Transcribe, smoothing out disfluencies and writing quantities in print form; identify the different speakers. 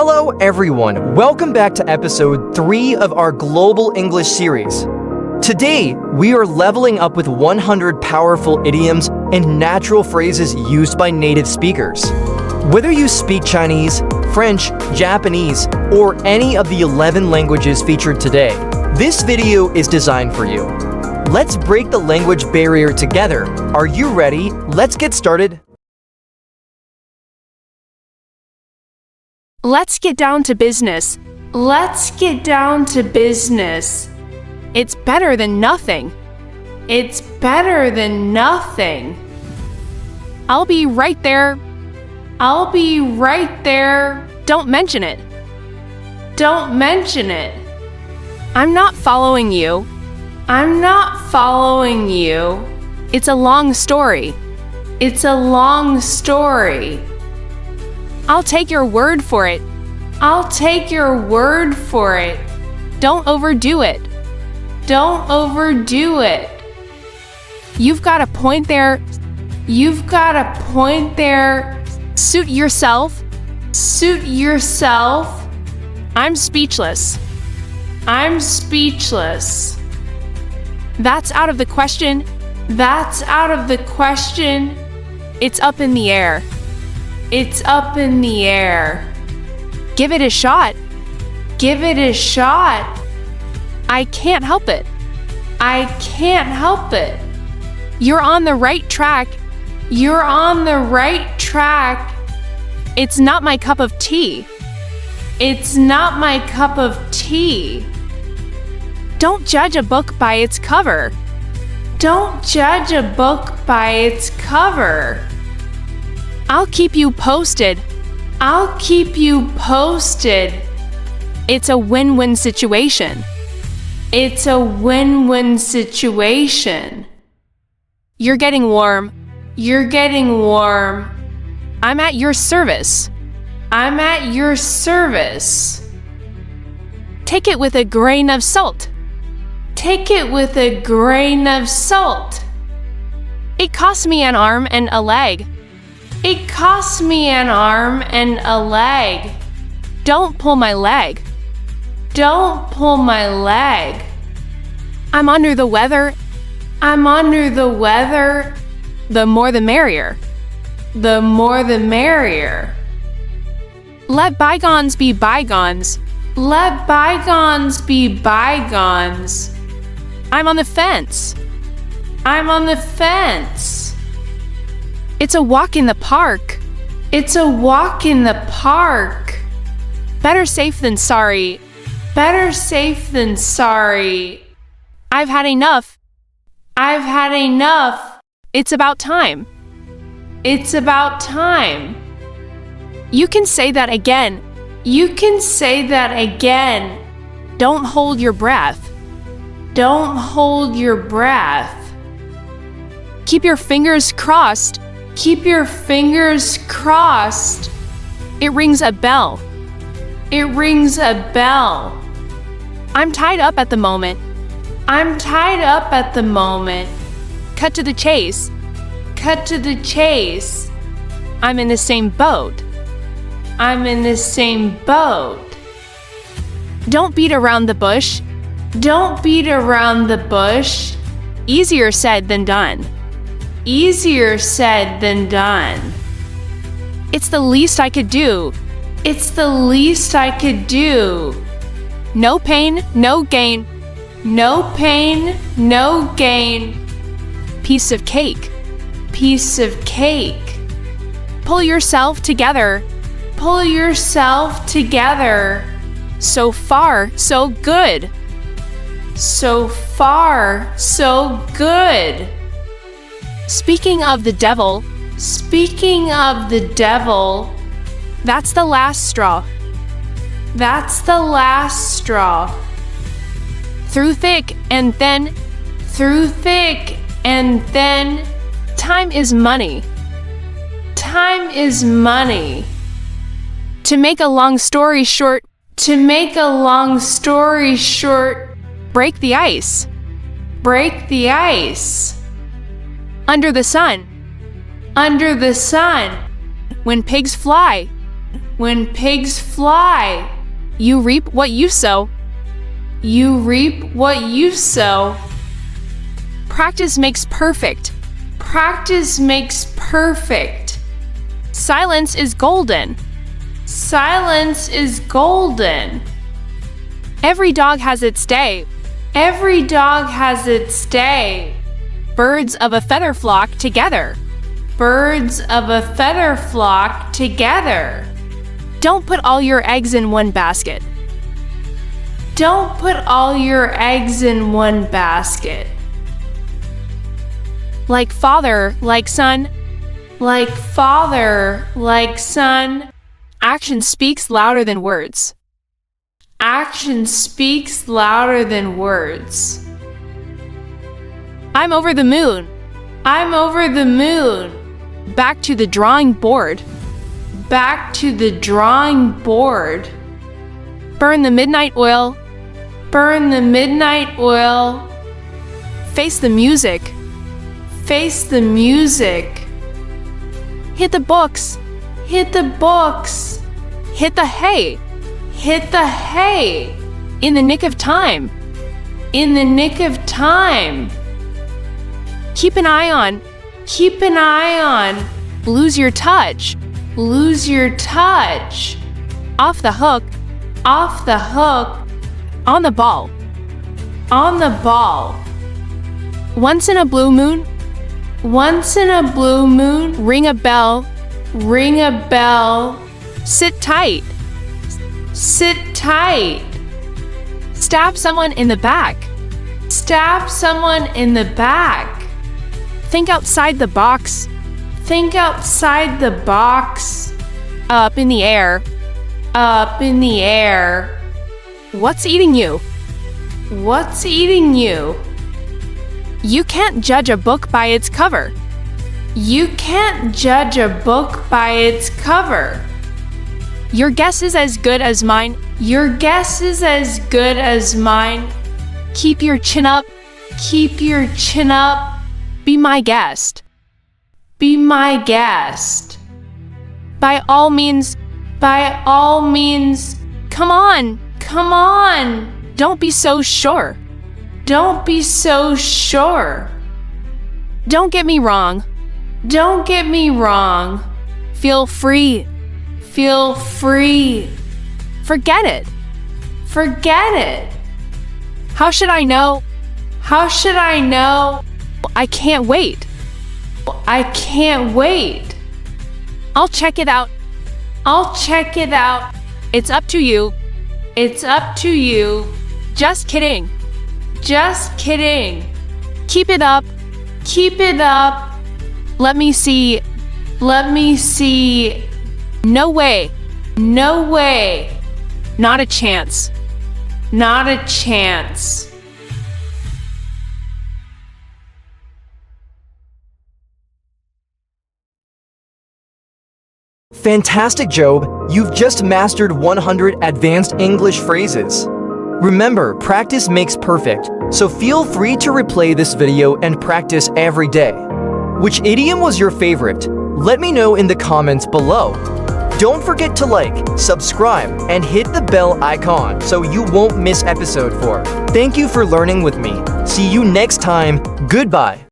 Speaker 1: Hello everyone, welcome back to episode 3 of our Global English series. Today, we are leveling up with 100 powerful idioms and natural phrases used by native speakers. Whether you speak Chinese, French, Japanese, or any of the 11 languages featured today, this video is designed for you. Let's break the language barrier together. Are you ready? Let's get started.
Speaker 2: Let's get down to business. Let's get down to business. It's better than nothing. It's better than nothing. I'll be right there. I'll be right there. Don't mention it. Don't mention it. I'm not following you. I'm not following you. It's a long story. It's a long story. I'll take your word for it. I'll take your word for it. Don't overdo it. Don't overdo it. You've got a point there. You've got a point there. Suit yourself. Suit yourself. I'm speechless. I'm speechless. That's out of the question. That's out of the question. It's up in the air. It's up in the air. Give it a shot. Give it a shot. I can't help it. I can't help it. You're on the right track. You're on the right track. It's not my cup of tea. It's not my cup of tea. Don't judge a book by its cover. Don't judge a book by its cover. I'll keep you posted. I'll keep you posted. It's a win-win situation. It's a win-win situation. You're getting warm. You're getting warm. I'm at your service. I'm at your service. Take it with a grain of salt. Take it with a grain of salt. It cost me an arm and a leg. It cost me an arm and a leg. Don't pull my leg. Don't pull my leg. I'm under the weather. I'm under the weather. The more the merrier. The more the merrier. Let bygones be bygones. Let bygones be bygones. I'm on the fence. I'm on the fence. It's a walk in the park. It's a walk in the park. Better safe than sorry. Better safe than sorry. I've had enough. I've had enough. It's about time. It's about time. You can say that again. You can say that again. Don't hold your breath. Don't hold your breath. Keep your fingers crossed. Keep your fingers crossed. It rings a bell. It rings a bell. I'm tied up at the moment. I'm tied up at the moment. Cut to the chase. Cut to the chase. I'm in the same boat. I'm in the same boat. Don't beat around the bush. Don't beat around the bush. Easier said than done. Easier said than done. It's the least I could do. It's the least I could do. No pain, no gain. No pain, no gain. Piece of cake. Piece of cake. Pull yourself together. Pull yourself together. So far, so good. So far, so good. Speaking of the devil, speaking of the devil, that's the last straw. That's the last straw. Through thick and thin, through thick and thin, time is money. Time is money. To make a long story short, to make a long story short, break the ice. Break the ice. Under the sun. Under the sun. When pigs fly. when pigs fly. You reap what you sow. You reap what you sow. Practice makes perfect. Practice makes perfect. Silence is golden. Silence is golden. Every dog has its day. Every dog has its day. Birds of a feather flock together. Birds of a feather flock together. Don't put all your eggs in one basket. Don't put all your eggs in one basket. Like father, like son. Like father, like son. Action speaks louder than words. Action speaks louder than words. I'm over the moon. I'm over the moon. Back to the drawing board. Back to the drawing board. Burn the midnight oil. Burn the midnight oil. Face the music. Face the music. Hit the books. Hit the books. Hit the hay. Hit the hay. In the nick of time. In the nick of time. Keep an eye on. Keep an eye on. Lose your touch. Lose your touch. Off the hook. Off the hook. On the ball. On the ball. Once in a blue moon. Once in a blue moon. Ring a bell. Ring a bell. Sit tight. Sit tight. Stab someone in the back. Stab someone in the back. Think outside the box. Think outside the box. Up in the air. Up in the air. What's eating you? What's eating you? You can't judge a book by its cover. You can't judge a book by its cover. Your guess is as good as mine. Your guess is as good as mine. Keep your chin up. Keep your chin up. Be my guest. Be my guest. By all means, by all means, come on, come on. Don't be so sure. Don't be so sure. Don't get me wrong. Don't get me wrong. Feel free. Feel free. Forget it. Forget it. How should I know? How should I know? I can't wait. I can't wait. I'll check it out. I'll check it out. It's up to you. It's up to you. Just kidding. Just kidding. Keep it up. Keep it up. Let me see. Let me see. No way. No way. Not a chance. Not a chance.
Speaker 1: Fantastic, Job! You've just mastered 100 advanced English phrases. Remember, practice makes perfect, so feel free to replay this video and practice every day. Which idiom was your favorite? Let me know in the comments below. Don't forget to like, subscribe, and hit the bell icon so you won't miss episode 4. Thank you for learning with me. See you next time. Goodbye.